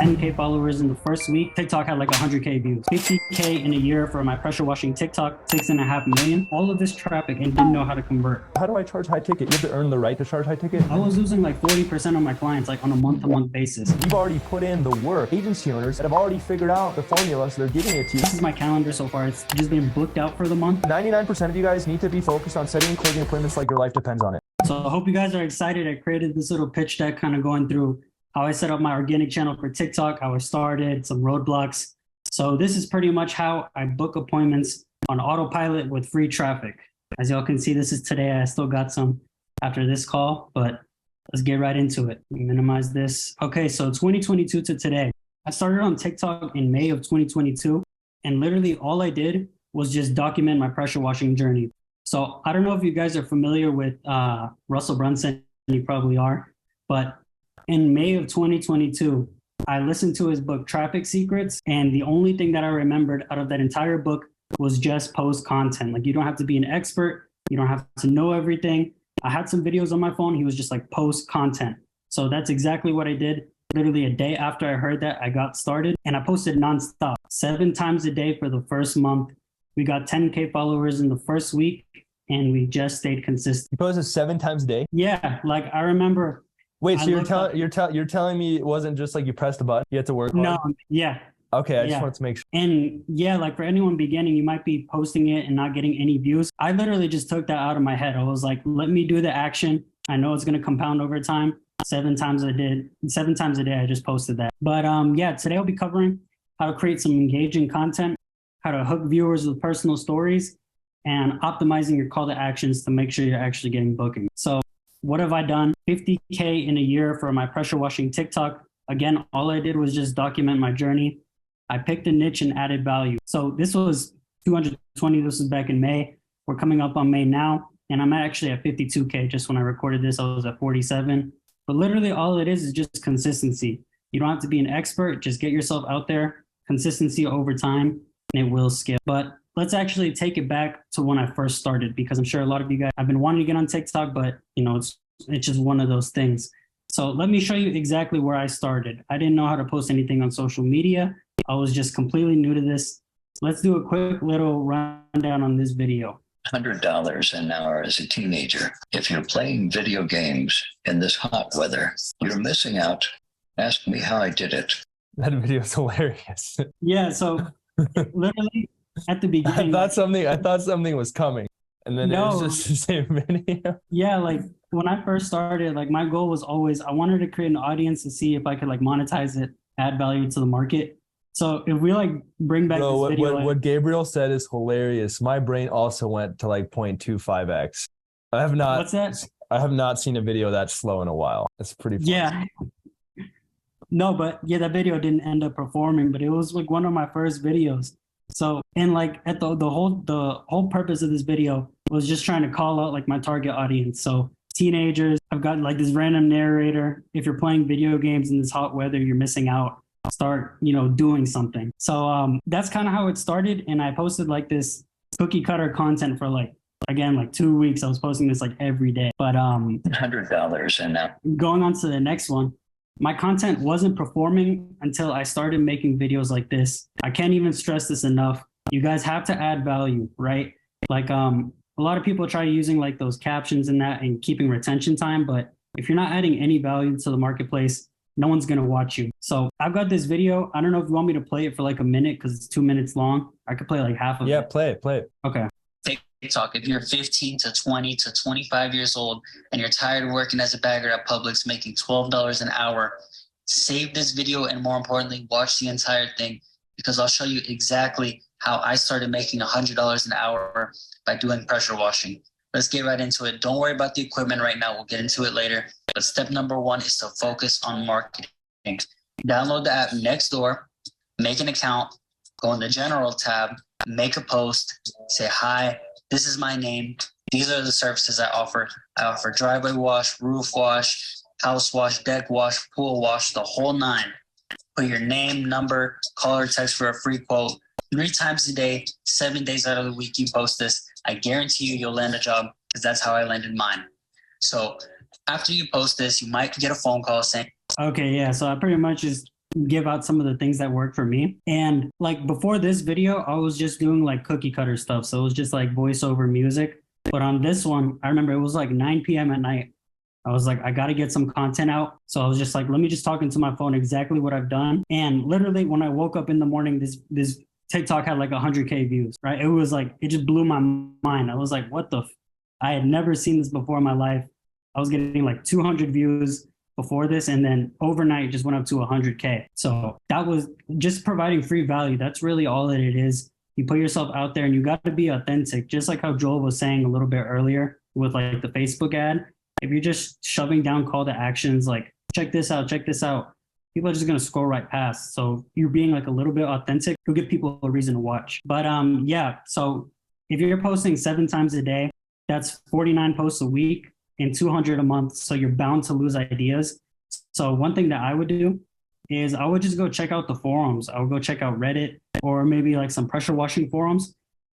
10K followers in the first week. TikTok had like 100K views. 50K in a year for my pressure washing TikTok, 6.5 million. All of this traffic and didn't know how to convert. How do I charge high ticket? You have to earn the right to charge high ticket? I was losing like 40% of my clients like on a month-to-month basis. You've already put in the work. Agency owners that have already figured out the formula, so they're giving it to you. This is my calendar so far. It's just been booked out for the month. 99% of you guys need to be focused on setting and closing appointments like your life depends on it. So I hope you guys are excited. I created this little pitch deck kind of going through how I set up my organic channel for TikTok, how I started, some roadblocks. So this is pretty much how I book appointments on autopilot with free traffic. As y'all can see, this is today. I still got some after this call, but let's get right into it. Minimize this. Okay, so 2022 to today. I started on TikTok in May of 2022, and literally all I did was just document my pressure washing journey. So I don't know if you guys are familiar with Russell Brunson, you probably are, but in May of 2022, I listened to his book, Traffic Secrets. And the only thing that I remembered out of that entire book was just post content. Like, you don't have to be an expert. You don't have to know everything. I had some videos on my phone. He was just like, post content. So that's exactly what I did. Literally a day after I heard that, I got started and I posted nonstop, 7 times a day for the first month. We got 10K followers in the first week and we just stayed consistent. You posted 7 times a day? Yeah, like I remember. Wait, so you're telling me it wasn't just like you pressed a button, you had to work hard? No, yeah. Okay, I just wanted to make sure. And yeah, like for anyone beginning, you might be posting it and not getting any views. I literally just took that out of my head. I was like, let me do the action. I know it's going to compound over time. 7 times a day, I just posted that. But yeah, today I'll be covering how to create some engaging content, how to hook viewers with personal stories, and optimizing your call to actions to make sure you're actually getting booking. So what have I done? 50K in a year for my pressure washing TikTok. Again, all I did was just document my journey. I picked a niche and added value. So this was 220. This was back in May. We're coming up on May now. And I'm actually at 52K. Just when I recorded this, I was at 47. But literally all it is just consistency. You don't have to be an expert. Just get yourself out there. Consistency over time, and it will scale. But let's actually take it back to when I first started, because I'm sure a lot of you guys have been wanting to get on TikTok, but you know, it's just one of those things. So let me show you exactly where I started. I didn't know how to post anything on social media. I was just completely new to this. Let's do a quick little rundown on this video. $100 an hour as a teenager. If you're playing video games in this hot weather, you're missing out. Ask me how I did it. That video is hilarious. Yeah, so literally at the beginning, I thought something was coming, and then it was just the same video. Yeah, like when I first started, like my goal was always, I wanted to create an audience to see if I could like monetize it, add value to the market. So if we like bring back this video, what Gabriel said is hilarious. My brain also went to like 0.25x. I have not. What's that? I have not seen a video that slow in a while. It's pretty funny. Yeah. No, but yeah, that video didn't end up performing, but it was like one of my first videos. So, and like at the whole purpose of this video was just trying to call out like my target audience. So teenagers, I've got like this random narrator. If you're playing video games in this hot weather, you're missing out. Start, you know, doing something. So that's kind of how it started. And I posted like this cookie cutter content for like, again, like 2 weeks. I was posting this like every day. But $100 and now going on to the next one. My content wasn't performing until I started making videos like this. I can't even stress this enough. You guys have to add value, right? Like a lot of people try using like those captions and that and keeping retention time. But if you're not adding any value to the marketplace, no one's going to watch you. So I've got this video. I don't know if you want me to play it for like a minute because it's 2 minutes long. I could play like half of it. Yeah, play it. Okay. TikTok, if you're 15 to 20 to 25 years old and you're tired of working as a bagger at Publix making $12 an hour, save this video and more importantly, watch the entire thing because I'll show you exactly how I started making $100 an hour by doing pressure washing. Let's get right into it. Don't worry about the equipment right now. We'll get into it later. But step number 1 is to focus on marketing. Download the app Nextdoor, make an account, go in the general tab, make a post, say, hi, this is my name. These are the services I offer. I offer driveway wash, roof wash, house wash, deck wash, pool wash, the whole 9. Put your name, number, call or text for a free quote. 3 times a day, 7 days out of the week, you post this. I guarantee you'll land a job because that's how I landed mine. So after you post this, you might get a phone call saying, okay, yeah. So I pretty much just give out some of the things that work for me. And like before this video, I was just doing like cookie cutter stuff. So it was just like voiceover music. But on this one, I remember it was like 9 p.m. at night. I was like, I got to get some content out. So I was just like, let me just talk into my phone exactly what I've done. And literally when I woke up in the morning, this TikTok had like 100K views, right? It was like, it just blew my mind. I was like, what the? I had never seen this before in my life. I was getting like 200 views before this, and then overnight it just went up to 100K. So that was just providing free value. That's really all that it is. You put yourself out there and you got to be authentic, just like how Joel was saying a little bit earlier with like the Facebook ad. If you're just shoving down call to actions like check this out, people are just going to scroll right past. So you're being like a little bit authentic, you'll give people a reason to watch. But yeah, so if you're posting 7 times a day, that's 49 posts a week and 200 a month. So you're bound to lose ideas. So one thing that I would do is I would just go check out the forums. I would go check out Reddit or maybe like some pressure washing forums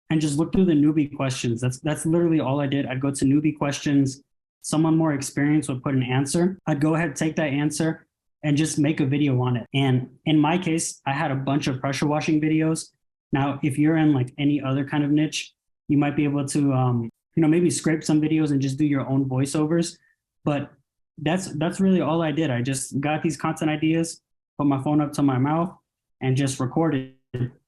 and just look through the newbie questions. That's literally all I did. I'd go to newbie questions. Someone more experienced would put an answer. I'd go ahead, take that answer and just make a video on it. And in my case, I had a bunch of pressure washing videos. Now, if you're in like any other kind of niche, you might be able to, maybe scrape some videos and just do your own voiceovers. But that's really all I did. I just got these content ideas, put my phone up to my mouth and just recorded.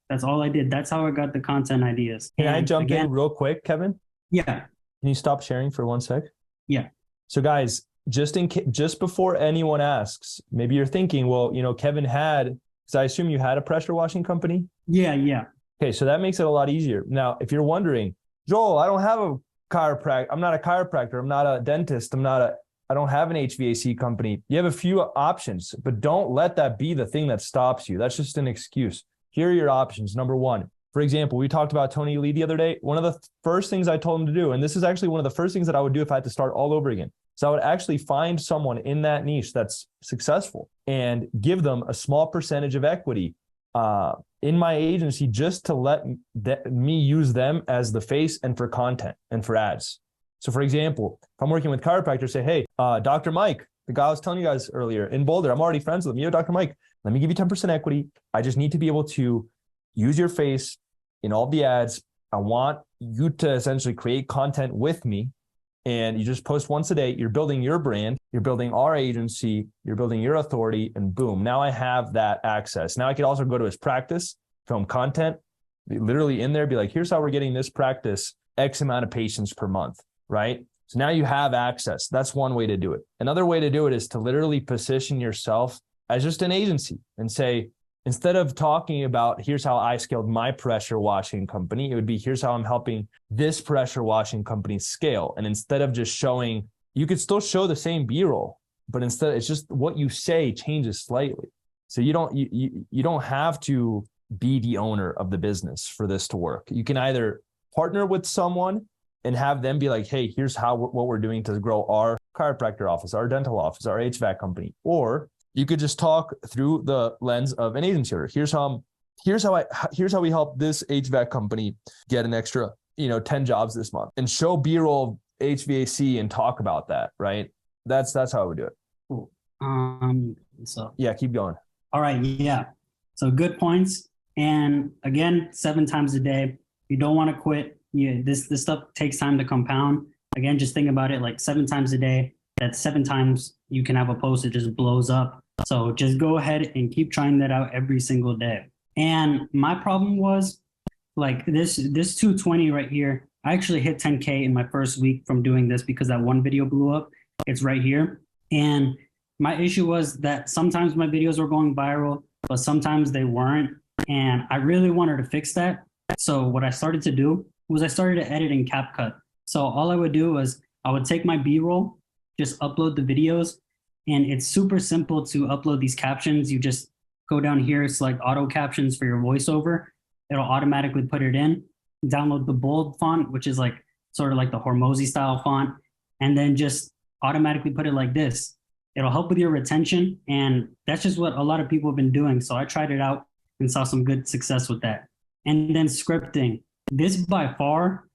That's all I did. That's how I got the content ideas. Can I jump in real quick, Kevin? Yeah. Can you stop sharing for 1 sec? Yeah. So guys, just before anyone asks, maybe you're thinking, well, Kevin had, because I assume you had a pressure washing company? Yeah. Okay, so that makes it a lot easier. Now, if you're wondering, Joel, I don't have a chiropractor. I'm not a chiropractor. I'm not a dentist. I don't have an HVAC company. You have a few options, but don't let that be the thing that stops you. That's just an excuse. Here are your options. Number 1, for example, we talked about Tony Lee the other day. One of the first things I told him to do, and this is actually one of the first things that I would do if I had to start all over again. So I would actually find someone in that niche that's successful and give them a small percentage of equity in my agency just to let me use them as the face and for content and for ads. So for example, if I'm working with chiropractors, say, hey, Dr. Mike, the guy I was telling you guys earlier in Boulder, I'm already friends with him. Dr. Mike, let me give you 10% equity. I just need to be able to use your face in all the ads. I want you to essentially create content with me. And you just post once a day. You're building your brand. You're building our agency. You're building your authority. And boom, now I have that access. Now I could also go to his practice, film content, be literally in there, be like, here's how we're getting this practice X amount of patients per month, right? So now you have access. That's one way to do it. Another way to do it is to literally position yourself as just an agency and say, instead of talking about here's how I scaled my pressure washing company, it would be here's how I'm helping this pressure washing company scale. And instead of just showing, you could still show the same B-roll, but instead it's just what you say changes slightly. So you don't have to be the owner of the business for this to work. You can either partner with someone and have them be like, hey, here's what we're doing to grow our chiropractor office, our dental office, our HVAC company, or you could just talk through the lens of an agency owner. Here's how we help this HVAC company get an extra, 10 jobs this month, and show B-roll HVAC and talk about that. Right. That's how I would do it. Cool. So yeah, keep going. All right. Yeah. So good points. And again, 7 times a day. You don't want to quit. This stuff takes time to compound. Again, just think about it like 7 times a day. That's 7 times you can have a post that just blows up. So just go ahead and keep trying that out every single day. And my problem was like this 220 right here. I actually hit 10K in my first week from doing this because that one video blew up. It's right here. And my issue was that sometimes my videos were going viral, but sometimes they weren't. And I really wanted to fix that. So what I started to do was I started to edit in CapCut. So all I would do was I would take my B-roll, just upload the videos. And it's super simple to upload these captions. You just go down here, select auto captions for your voiceover. It'll automatically put it in. Download the bold font, which is like sort of like the Hormozy style font, and then just automatically put it like this. It'll help with your retention. And that's just what a lot of people have been doing. So I tried it out and saw some good success with that. And then scripting. This by far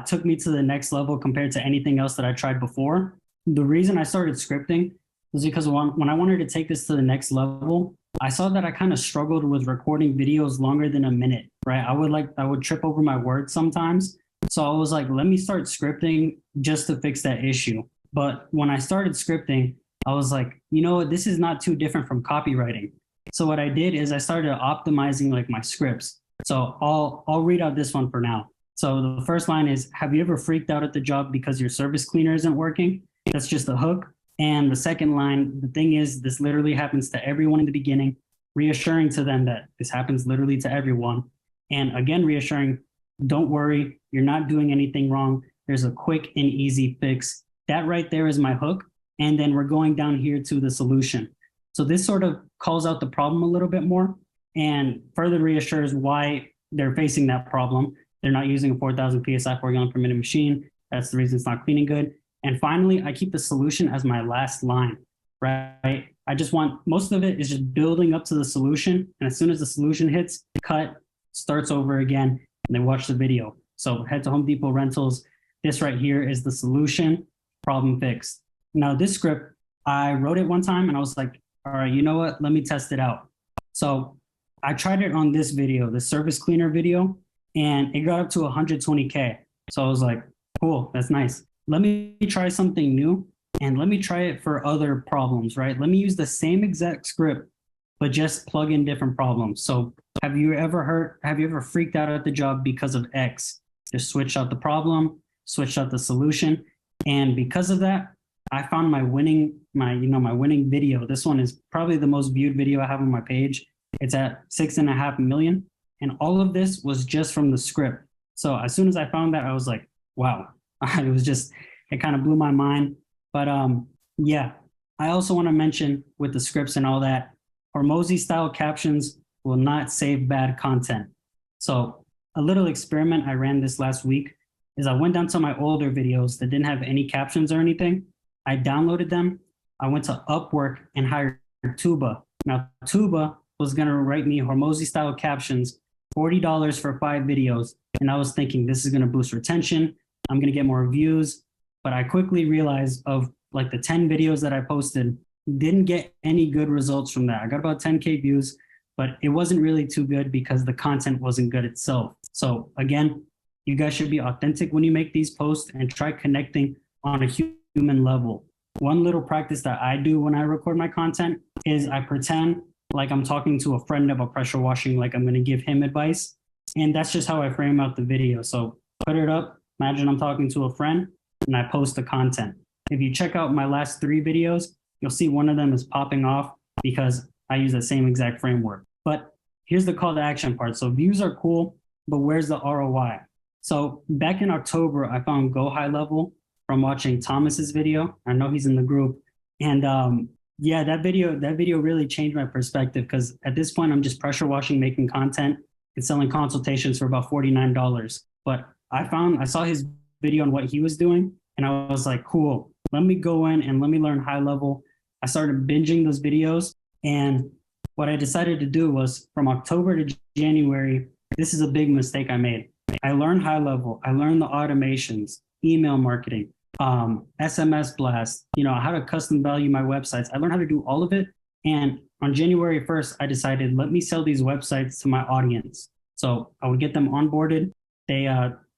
took me to the next level compared to anything else that I tried before. The reason I started scripting was because when I wanted to take this to the next level, I saw that I kind of struggled with recording videos longer than a minute, right? I would trip over my words sometimes. So I was like, let me start scripting just to fix that issue. But when I started scripting, I was like, you know what, this is not too different from copywriting. So what I did is I started optimizing like my scripts. So I'll read out this one for now. So the first line is, have you ever freaked out at the job because your service cleaner isn't working? That's just a hook. And the second line, the thing is, this literally happens to everyone in the beginning, reassuring to them that this happens literally to everyone. And again, reassuring, don't worry, you're not doing anything wrong. There's a quick and easy fix. That right there is my hook. And then we're going down here to the solution. So this sort of calls out the problem a little bit more and further reassures why they're facing that problem. They're not using a 4,000 PSI 4 gallon per minute machine. That's the reason it's not cleaning good. And finally, I keep the solution as my last line, right? I just want, most of it is just building up to the solution. And as soon as the solution hits, cut, starts over again, and then watch the video. So head to Home Depot Rentals. This right here is the solution, problem fixed. Now this script, I wrote it one time and I was like, all right, you know what? Let me test it out. So I tried it on this video, the service cleaner video, and it got up to 120K. So I was like, cool, that's nice. Let me try something new and let me try it for other problems, right? Let me use the same exact script, but just plug in different problems. So have you ever freaked out at the job because of X? Just switch out the problem, switch out the solution. And because of that, I found my winning video. This one is probably the most viewed video I have on my page. It's at 6.5 million. And all of this was just from the script. So as soon as I found that, I was like, wow, it kind of blew my mind. But yeah, I also want to mention with the scripts and all that, Hormozy style captions will not save bad content. So a little experiment I ran this last week is I went down to my older videos that didn't have any captions or anything. I downloaded them. I went to Upwork and hired Tuba. Now Tuba was going to write me Hormozy style captions, $40 for 5 videos. And I was thinking this is going to boost retention. I'm going to get more views. But I quickly realized of like the 10 videos that I posted, didn't get any good results from that. I got about 10K views, but it wasn't really too good because the content wasn't good itself. So again, you guys should be authentic when you make these posts and try connecting on a human level. One little practice that I do when I record my content is I pretend like I'm talking to a friend of a pressure washing, like I'm going to give him advice. And that's just how I frame out the video. So put it up, imagine I'm talking to a friend, and I post the content. If you check out my last 3 videos, you'll see one of them is popping off because I use the same exact framework. But here's the call to action part. So views are cool, but where's the ROI? So back in October, I found Go HighLevel from watching Thomas's video. I know he's in the group. And yeah, that video really changed my perspective because at this point, I'm just pressure washing, making content and selling consultations for about $49. But I saw his video on what he was doing. And I was like, cool, let me go in and let me learn HighLevel. I started binging those videos. And what I decided to do was from October to January, this is a big mistake I made. I learned HighLevel. I learned the automations, email marketing, SMS blast, how to custom value my websites. I learned how to do all of it. And on January 1st, I decided, let me sell these websites to my audience. So I would get them onboarded. They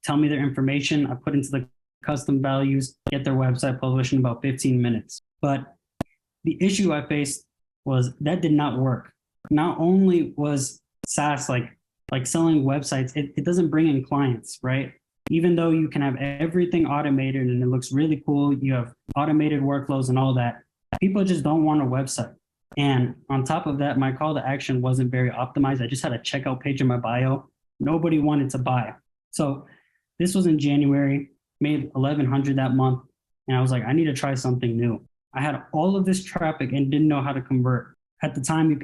tell me their information. I put into the custom values, get their website published in about 15 minutes. But the issue I faced was that did not work. Not only was SaaS like selling websites, it doesn't bring in clients, right? Even though you can have everything automated and it looks really cool, you have automated workflows and all that, people just don't want a website. And on top of that, my call to action wasn't very optimized. I just had a checkout page in my bio. Nobody wanted to buy. So this was in January, made 1,100 that month. And I was like, I need to try something new. I had all of this traffic and didn't know how to convert. At the time, you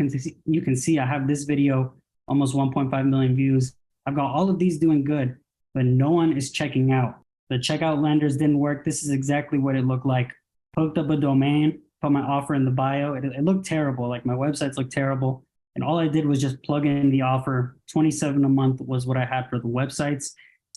can see I have this video, almost 1.5 million views. I've got all of these doing good, but no one is checking out. The checkout lenders didn't work. This is exactly what it looked like. Hooked up a domain, put my offer in the bio. It looked terrible. Like my websites looked terrible. And all I did was just plug in the offer. 27 a month was what I had for the websites.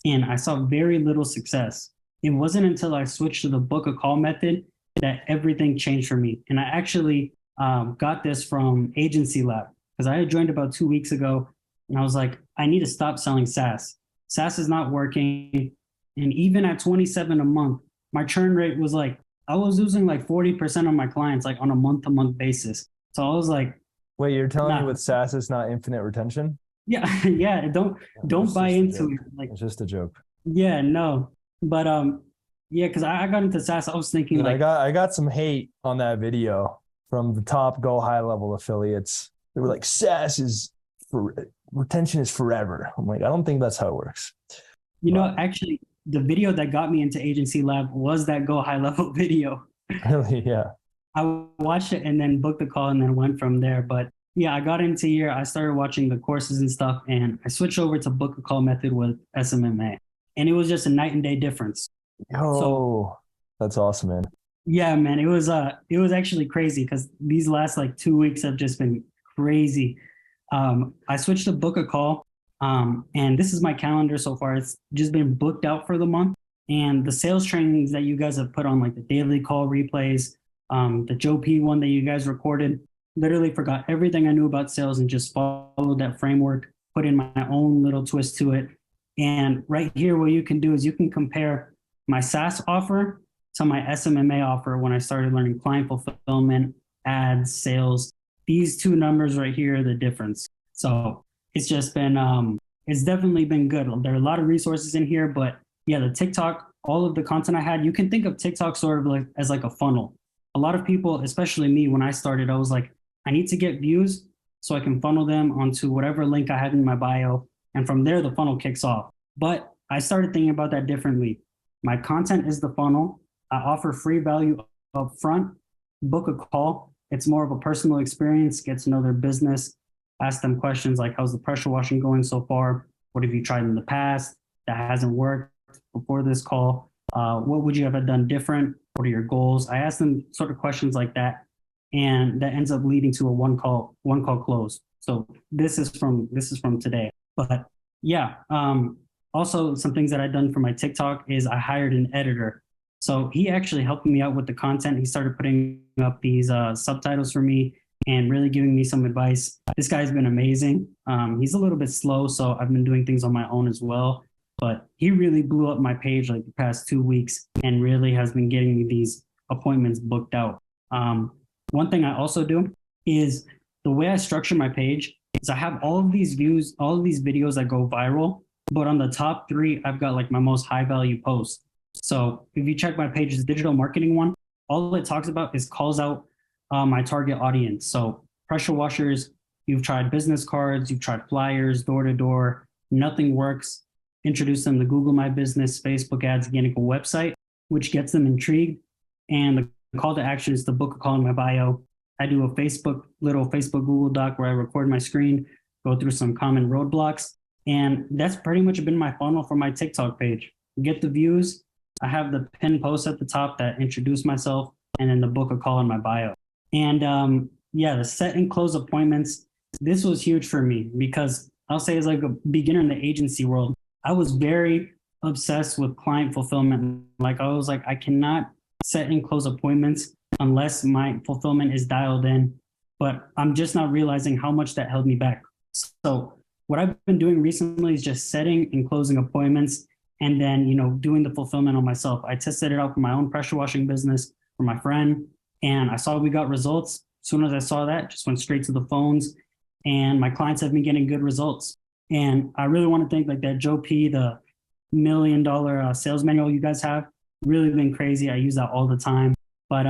And I saw very little success. It wasn't until I switched to the book a call method that everything changed for me. And I actually got this from Agency Lab because I had joined about 2 weeks ago, and I was like, I need to stop selling SaaS. SaaS is not working, and even at 27 a month, my churn rate was like I was losing like 40% of my clients like on a month-to-month basis. So I was like, Wait, you're telling me nah. with SaaS it's not infinite retention? Yeah, yeah, don't buy into it. Like, It's just a joke. yeah, no. But yeah, because I got into SaaS, I was thinking Dude, like, I got some hate on that video from the top Go HighLevel affiliates. They were like, SaaS is for retention is forever. I'm like, I don't think that's how it works. actually the video that got me into Agency Lab was that Go HighLevel video. Really, yeah. I watched it and then booked the call and then went from there. But yeah, I got into here. I started watching the courses and stuff, and I switched over to book a call method with SMMA, and it was just a night and day difference. Oh, that's awesome, man. Yeah, man, it was actually crazy because these last like 2 weeks have just been crazy. I switched to book a call, and this is my calendar so far. It's just been booked out for the month, and the sales trainings that you guys have put on, like the daily call replays, the Joe P one that you guys recorded, literally forgot everything I knew about sales and just followed that framework, put in my own little twist to it. And right here, what you can do is you can compare my SaaS offer to my SMMA offer when I started learning client fulfillment, ads, sales. These two numbers right here are the difference. So it's just been, it's definitely been good. There are a lot of resources in here, but yeah, the TikTok, all of the content I had, you can think of TikTok sort of like as like a funnel. A lot of people, especially me, when I started, I was like, I need to get views so I can funnel them onto whatever link I had in my bio. And from there, the funnel kicks off. But I started thinking about that differently. My content is the funnel. I offer free value up front. Book a call. It's more of a personal experience, get to know their business, ask them questions like, how's the pressure washing going so far? What have you tried in the past that hasn't worked before this call? What would you have done different? What are your goals? I ask them sort of questions like that, and that ends up leading to a one call close. So this is from today. But yeah, also some things that I've done for my TikTok is I hired an editor. So he actually helped me out with the content. He started putting up these subtitles for me and really giving me some advice. This guy's been amazing. He's a little bit slow, so I've been doing things on my own as well. But he really blew up my page like the past 2 weeks and really has been getting me these appointments booked out. One thing I also do is the way I structure my page is I have all of these views, all of these videos that go viral, but on the top 3, I've got like my most high value posts. So if you check my page's digital marketing one, all it talks about is calls out my target audience. So pressure washers, you've tried business cards, you've tried flyers, door to door, nothing works. Introduce them to Google My Business, Facebook ads, organic website, which gets them intrigued. And the call to action is to book a call in my bio. I do a little Facebook Google Doc where I record my screen, go through some common roadblocks. And that's pretty much been my funnel for my TikTok page. Get the views. I have the pin post at the top that introduce myself, and then the book a call in my bio. And yeah, the set and close appointments. This was huge for me because I'll say as like a beginner in the agency world, I was very obsessed with client fulfillment. Like I was like, I cannot set and close appointments unless my fulfillment is dialed in, but I'm just not realizing how much that held me back. So what I've been doing recently is just setting and closing appointments and then, doing the fulfillment on myself. I tested it out for my own pressure washing business for my friend, and I saw we got results. As soon as I saw that, just went straight to the phones, and my clients have been getting good results. And I really want to thank like that Joe P, the $1 million sales manual you guys have, really been crazy. I use that all the time. But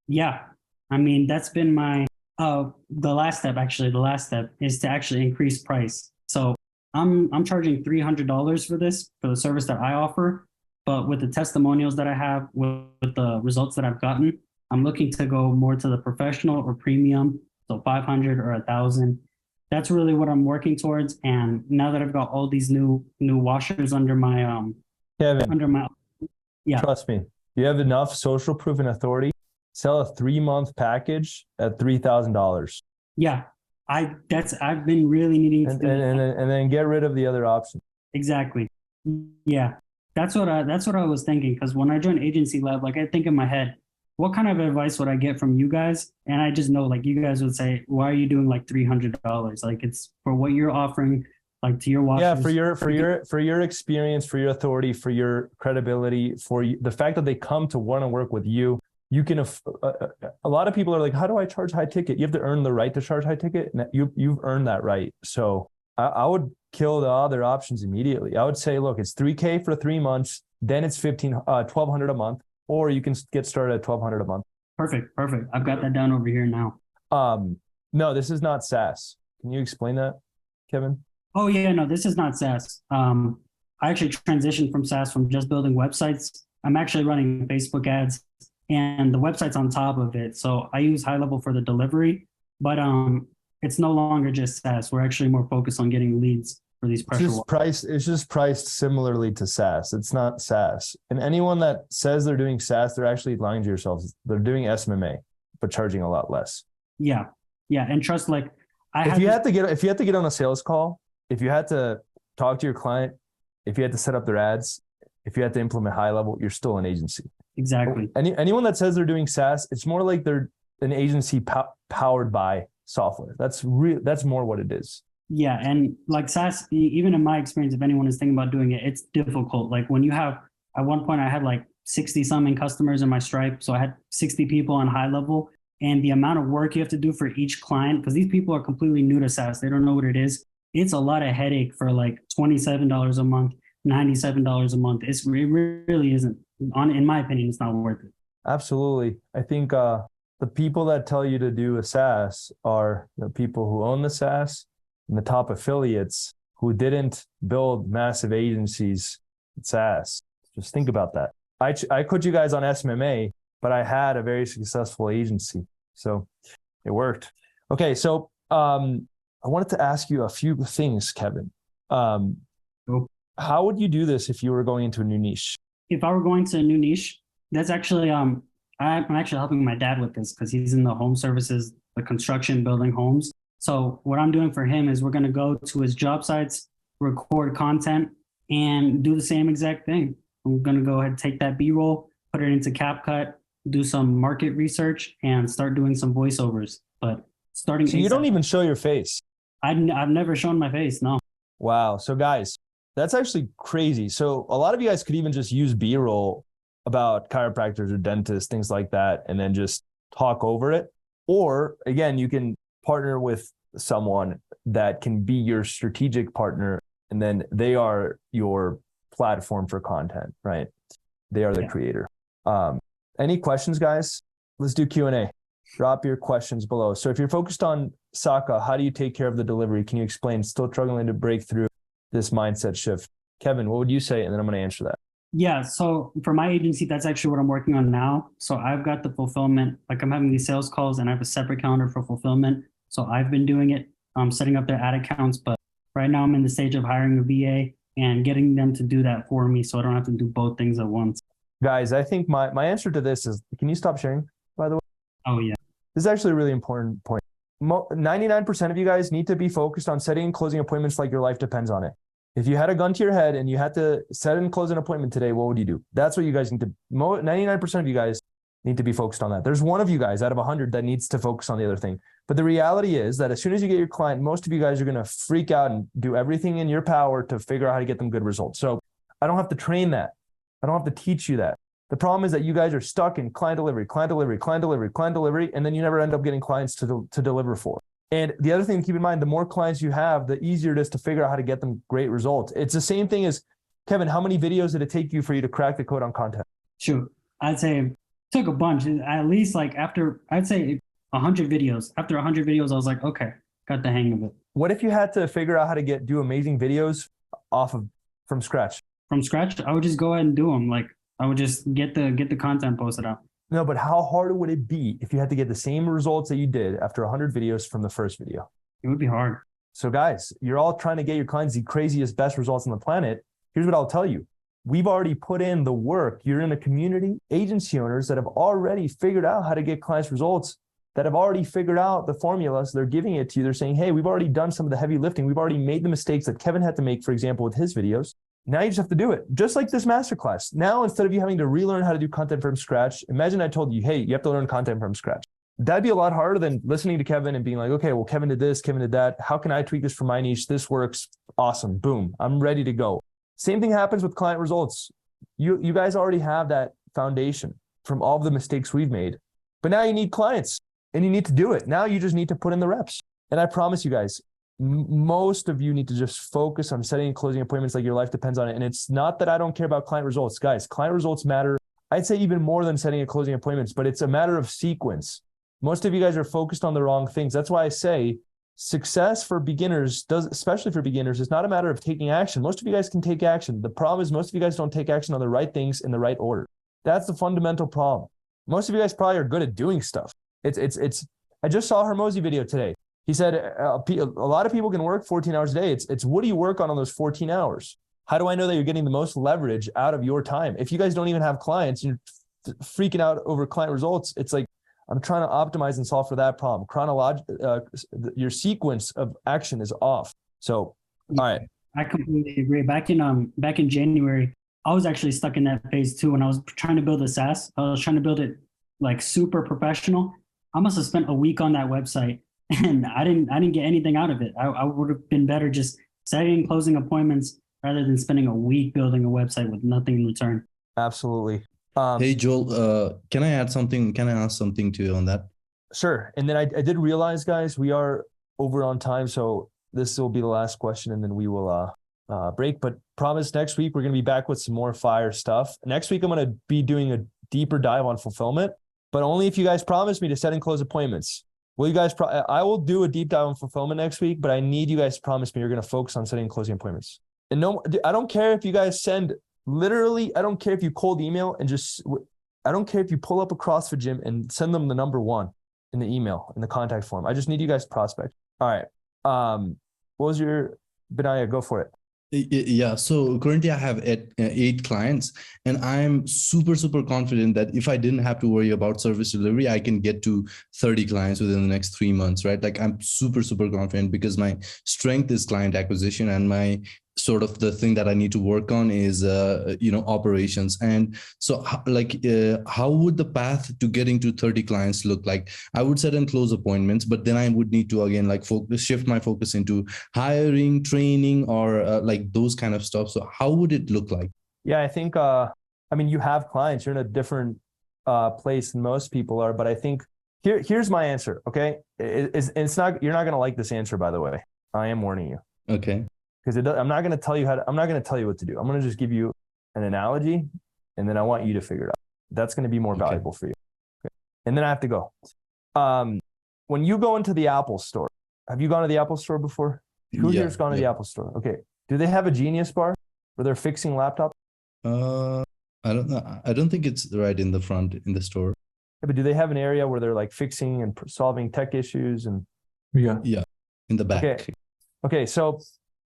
yeah, I mean, that's been my, the last step is to actually increase price. So I'm charging $300 for this, for the service that I offer. But with the testimonials that I have, with the results that I've gotten, I'm looking to go more to the professional or premium. So 500 or 1,000. That's really what I'm working towards. And now that I've got all these new washers under my Kevin, yeah. Trust me, you have enough social proof and authority. Sell a 3-month package at $3,000. Yeah, I've been really needing to and then get rid of the other option. Exactly. Yeah, that's what I was thinking. Because when I joined Agency Lab, like I think in my head, what kind of advice would I get from you guys? And I just know like you guys would say, why are you doing like $300? Like it's for what you're offering, like to your watchers. Yeah, for your experience, for your authority, for your credibility, the fact that they come to want to work with you. You can a lot of people are like, how do I charge high ticket? You have to earn the right to charge high ticket. And you've earned that right. So I would kill the other options immediately. I would say, look, it's $3K for 3 months, then it's $1,200 a month, or you can get started at $1,200 a month. Perfect. I've got that down over here now. No, this is not SaaS. Can you explain that, Kevin? Oh yeah, no, this is not SaaS. I actually transitioned from SaaS from just building websites. I'm actually running Facebook ads and the website's on top of it. So I use HighLevel for the delivery, but it's no longer just SaaS. We're actually more focused on getting leads for these pressure. It's just priced similarly to SaaS. It's not SaaS. And anyone that says they're doing SaaS, they're actually lying to yourselves. They're doing SMMA, but charging a lot less. Yeah. And trust, like if you had to get on a sales call, if you had to talk to your client, if you had to set up their ads, if you had to implement HighLevel, you're still an agency. Exactly. Anyone that says they're doing SaaS, it's more like they're an agency powered by software. That's more what it is. Yeah. And like SaaS, even in my experience, if anyone is thinking about doing it, it's difficult. Like when you have, at one point I had like 60 something customers in my Stripe. So I had 60 people on HighLevel, and the amount of work you have to do for each client, because these people are completely new to SaaS. They don't know what it is. It's a lot of headache for like $27 a month, $97 a month. It really isn't. In my opinion, it's not worth it. Absolutely. I think the people that tell you to do a SaaS are the people who own the SaaS and the top affiliates who didn't build massive agencies with SaaS. Just think about that. I put you guys on SMMA, but I had a very successful agency. So it worked. Okay. So I wanted to ask you a few things, Kevin. How would you do this if you were going into a new niche? If I were going to a new niche, that's actually, I'm actually helping my dad with this because he's in the home services, the construction, building homes. So what I'm doing for him is we're going to go to his job sites, record content, and do the same exact thing. We're going to go ahead and take that B-roll, put it into CapCut, do some market research, and start doing some voiceovers. But starting. So you don't even show your face. I've never shown my face. No. Wow. So guys, that's actually crazy. So a lot of you guys could even just use B-roll about chiropractors or dentists, things like that, and then just talk over it. Or again, you can partner with someone that can be your strategic partner, and then they are your platform for content, right? They are the creator. Any questions, guys? Let's do Q&A. Drop your questions below. So if you're focused on Saka, how do you take care of the delivery? Can you explain? Still struggling to break through this mindset shift. Kevin, what would you say? And then I'm going to answer that. Yeah. So for my agency, that's actually what I'm working on now. So I've got the fulfillment, like I'm having these sales calls and I have a separate calendar for fulfillment. So I've been doing it, setting up their ad accounts, but right now I'm in the stage of hiring a VA and getting them to do that for me. So I don't have to do both things at once. Guys, I think my answer to this is, can you stop sharing, by the way? Oh yeah. This is actually a really important point. 99% of you guys need to be focused on setting and closing appointments like your life depends on it. If you had a gun to your head and you had to set and close an appointment today, what would you do? That's what you guys need to, 99% of you guys need to be focused on that. There's one of you guys out of 100 that needs to focus on the other thing. But the reality is that as soon as you get your client, most of you guys are going to freak out and do everything in your power to figure out how to get them good results. So I don't have to train that. I don't have to teach you that. The problem is that you guys are stuck in client delivery, and then you never end up getting clients to deliver for. And the other thing to keep in mind, the more clients you have, the easier it is to figure out how to get them great results. It's the same thing as, Kevin, how many videos did it take you for you to crack the code on content? Sure. I'd say it took a bunch. At least like I'd say 100 videos. After 100 videos, I was like, okay, got the hang of it. What if you had to figure out how to do amazing videos from scratch? From scratch, I would just go ahead and do them. Like I would just get the content posted out. No, but how hard would it be if you had to get the same results that you did after 100 videos from the first video? It would be hard. So guys, you're all trying to get your clients the craziest, best results on the planet. Here's what I'll tell you. We've already put in the work. You're in a community, agency owners that have already figured out how to get clients results, that have already figured out the formulas. They're giving it to you. They're saying, hey, we've already done some of the heavy lifting. We've already made the mistakes that Kevin had to make, for example, with his videos. Now you just have to do it. Just like this masterclass. Now, instead of you having to relearn how to do content from scratch, imagine I told you, hey, you have to learn content from scratch. That'd be a lot harder than listening to Kevin and being like, okay, well, Kevin did this, Kevin did that. How can I tweak this for my niche? This works. Awesome. Boom. I'm ready to go. Same thing happens with client results. You guys already have that foundation from all of the mistakes we've made, but now you need clients and you need to do it. Now you just need to put in the reps. And I promise you guys, most of you need to just focus on setting and closing appointments like your life depends on it. And it's not that I don't care about client results. Guys, client results matter. I'd say even more than setting and closing appointments, but it's a matter of sequence. Most of you guys are focused on the wrong things. That's why I say success for beginners, especially for beginners, is not a matter of taking action. Most of you guys can take action. The problem is most of you guys don't take action on the right things in the right order. That's the fundamental problem. Most of you guys probably are good at doing stuff. I just saw a Hermosi video today. He said a lot of people can work 14 hours a day. It's what do you work on those 14 hours? How do I know that you're getting the most leverage out of your time? If you guys don't even have clients, you're freaking out over client results. It's like, I'm trying to optimize and solve for that problem. Your sequence of action is off. So, all right. I completely agree. Back in January, I was actually stuck in that phase too. When I was trying to build a SaaS, I was trying to build it like super professional. I must have spent a week on that website and I didn't get anything out of it. I would have been better just setting and closing appointments rather than spending a week building a website with nothing in return. Absolutely. Hey, Joel, can I add something? Can I ask something to you on that? Sure. And then I did realize, guys, we are over on time. So this will be the last question and then we will break. But promise next week, we're going to be back with some more fire stuff. Next week, I'm going to be doing a deeper dive on fulfillment, but only if you guys promise me to set and close appointments. Will you guys, I will do a deep dive on fulfillment next week, but I need you guys to promise me you're going to focus on setting and closing appointments. And no, I don't care if you guys send, literally, I don't care if you cold email and I don't care if you pull up a CrossFit gym and send them the number 1 in the email, in the contact form. I just need you guys to prospect. All right. What was your, Benaya, go for it. Yeah. So currently I have 8 clients and I'm super, super confident that if I didn't have to worry about service delivery, I can get to 30 clients within the next 3 months, right? Like I'm super, super confident because my strength is client acquisition and my sort of the thing that I need to work on is, operations. And so how would the path to getting to 30 clients look like? I would set and close appointments, but then I would need to, again, like shift my focus into hiring, training, or like those kind of stuff. So how would it look like? Yeah, I think, you have clients, you're in a different place than most people are, but I think here's my answer. Okay. It's not, you're not going to like this answer, by the way. I am warning you. Okay. Because I'm not going to tell you I'm not going to tell you what to do. I'm going to just give you an analogy and then I want you to figure it out. That's going to be more valuable for you. Okay. And then I have to go. When you go into the Apple store, have you gone to the Apple store before? Who here's gone to the Apple store? Okay. Do they have a Genius bar where they're fixing laptops? I don't know. I don't think it's right in the front in the store. Yeah, but do they have an area where they're like fixing and solving tech issues? And yeah, in the back. Okay. So,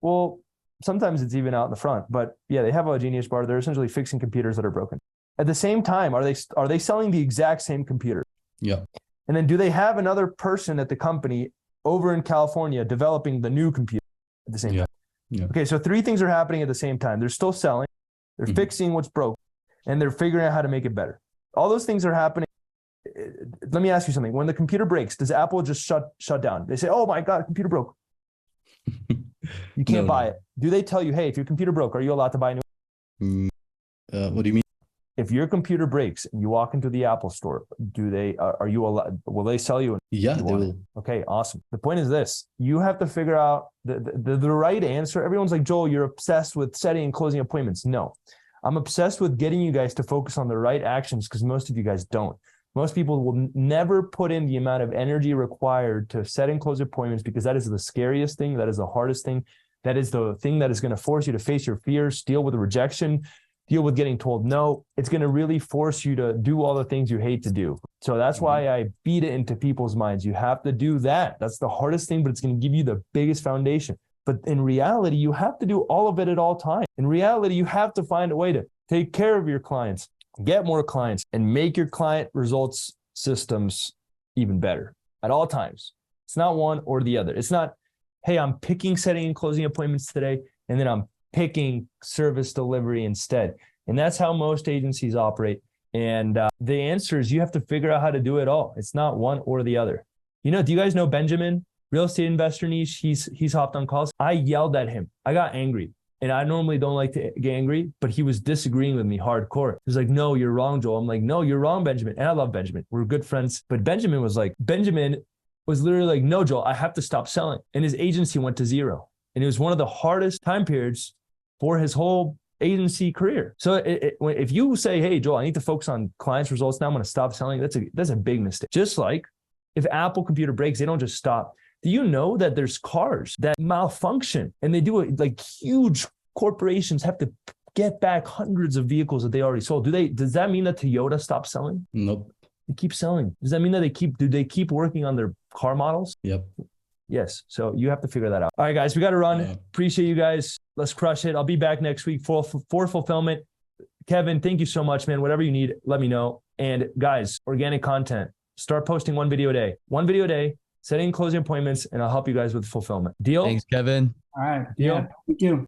well, sometimes it's even out in the front, but yeah, they have a Genius bar. They're essentially fixing computers that are broken. At the same time, are they selling the exact same computer? Yeah. And then do they have another person at the company over in California developing the new computer at the same time? Yeah. Okay, so 3 things are happening at the same time. They're still selling, they're fixing what's broke, and they're figuring out how to make it better. All those things are happening. Let me ask you something. When the computer breaks, does Apple just shut down? They say, oh my God, computer broke. You can't buy it. Do they tell you, hey, if your computer broke, are you allowed to buy a new? What do you mean? If your computer breaks and you walk into the Apple store, are you allowed? Will they sell you? Yeah, they will. Okay, awesome. The point is this: you have to figure out the right answer. Everyone's like, Joel, you're obsessed with setting and closing appointments. No, I'm obsessed with getting you guys to focus on the right actions because most of you guys don't. Most people will never put in the amount of energy required to set and close appointments because that is the scariest thing. That is the hardest thing. That is the thing that is going to force you to face your fears, deal with rejection, deal with getting told no. It's going to really force you to do all the things you hate to do. So that's why I beat it into people's minds. You have to do that. That's the hardest thing, but it's going to give you the biggest foundation. But in reality, you have to do all of it at all times. In reality, you have to find a way to take care of your clients, get more clients, and make your client results systems even better at all times. It's not one or the other. It's not, hey, I'm picking setting and closing appointments today, and then I'm picking service delivery instead. And that's how most agencies operate. And the answer is you have to figure out how to do it all. It's not one or the other. You know, do you guys know Benjamin, real estate investor niche? He's hopped on calls. I yelled at him. I got angry. And I normally don't like to get angry, but he was disagreeing with me hardcore. He's like, no, you're wrong, Joel. I'm like, no, you're wrong, Benjamin. And I love Benjamin. We're good friends. But Benjamin was literally like, no, Joel, I have to stop selling. And his agency went to zero. And it was one of the hardest time periods for his whole agency career. So if you say, hey, Joel, I need to focus on clients' results now, I'm going to stop selling. That's a big mistake. Just like if Apple computer breaks, they don't just stop. Do you know that there's cars that malfunction and they do it like huge corporations have to get back hundreds of vehicles that they already sold? Does that mean that Toyota stopped selling? Nope. They keep selling. Does that mean that do they keep working on their car models? Yep. Yes. So you have to figure that out. All right, guys, we got to run. Yeah. Appreciate you guys. Let's crush it. I'll be back next week for fulfillment. Kevin, thank you so much, man. Whatever you need, let me know. And guys, organic content, start posting one video a day, setting closing appointments, and I'll help you guys with fulfillment. Deal? Thanks, Kevin. All right. Deal? Yeah, thank you.